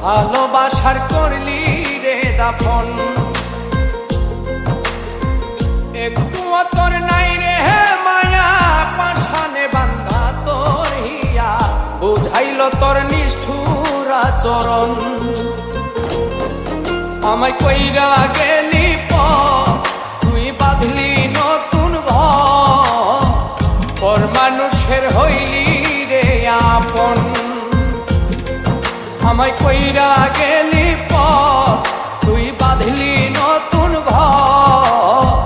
ভালোবাসার করলি রে দাফন। একটু তোর নাই রে মায়া, পাশানে বান্ধা তোর হিয়া, বুঝাইল তোর নিষ্ঠুর আচরণ। আমায় কইরা গেলি তুই বাঁধলি নতুন ঘর, পর মানুষের হইলি রে আপন। আমায় কইরা গেলি তুই বাঁধলি নতুন ঘর,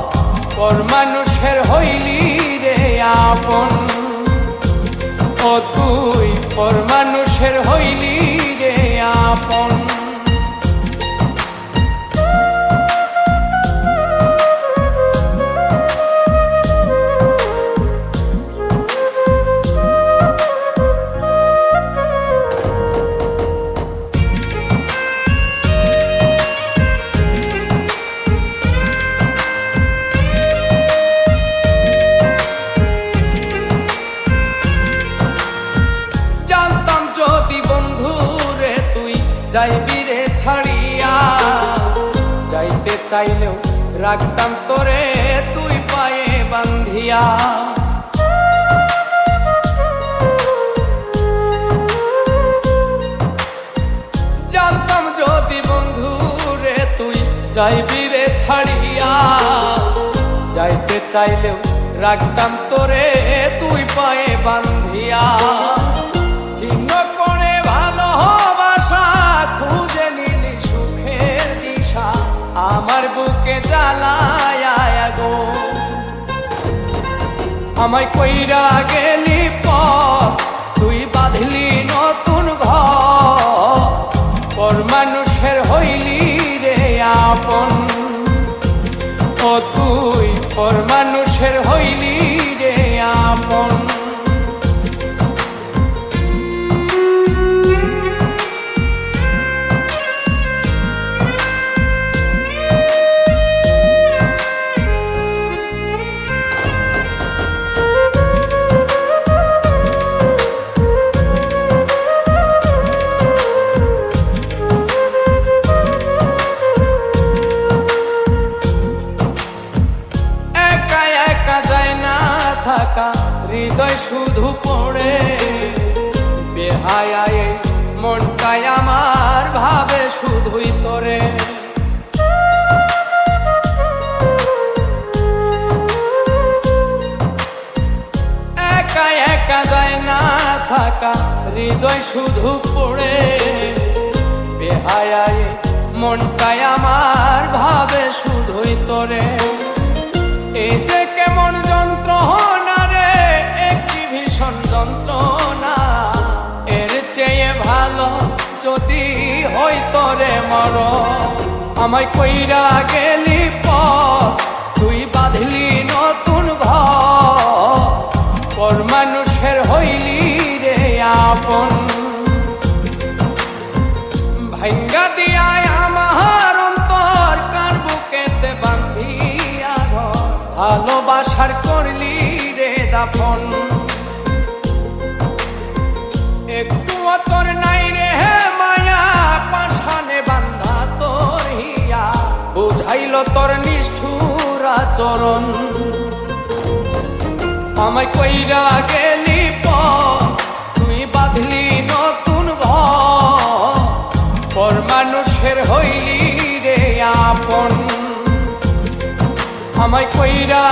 পর মানুষের হইলি রে আপন। ও তুই পর মানুষের হইলি রে আপন। যাইবি রে ছাড়িয়া, যাইতে চাইলেও রাখতাম তোরে তুই পায়ে বান্ধিয়া। জানতাম যদি বন্ধু রে তুই যাইবি রে ছাড়িয়া, যাইতে চাইলেও রাখতাম তোরে তুই পায়ে বান্ধিয়া। ছিন্ন করে ভালোবাসা খুঁজে নিলি সুখের দিশা, আমার বুকে জ্বালায় গো। আমায় কইরা গেলি তুই বাঁধলি নতুন ঘর, পর মানুষের হইলি রে আপন। ও তুই পর মানুষের হইলি রে আপন। হৃদয় শুধু পড়ে বেহায়ায়, মনটাই আমার ভাবে শুধুই তোরে। একা একা যায় না থাকা, হৃদয় শুধু পড়ে বেহায়ায়, মনটাই আমার ভাবে শুধুই তোরে। এই যে কেমন যন্ত্রণা রে, একটি ভীষণ যন্ত্রণা, এর চেয়ে ভালো যদি হইতো রে মরণ। আমায় কইরা গেলি তুই বাঁধলি নতুন ঘর, পর মানুষের হইলি রে আপন। ভাঙ্গা দিয়ায় আমার অন্তর, কার বুকেতে বান্ধিয়া ঘর, ভালোবাসার করলি রে দাফন। একটু তোর নাই রে মায়া, পাশানে বান্ধা তোর হিয়া, বুঝাইল তোর নিষ্ঠুর আচরণ। আমায় কইরা গেলি তুই বাঁধলি নতুন ঘর, পর মানুষের হইলি রে আপন। আমায় কইরা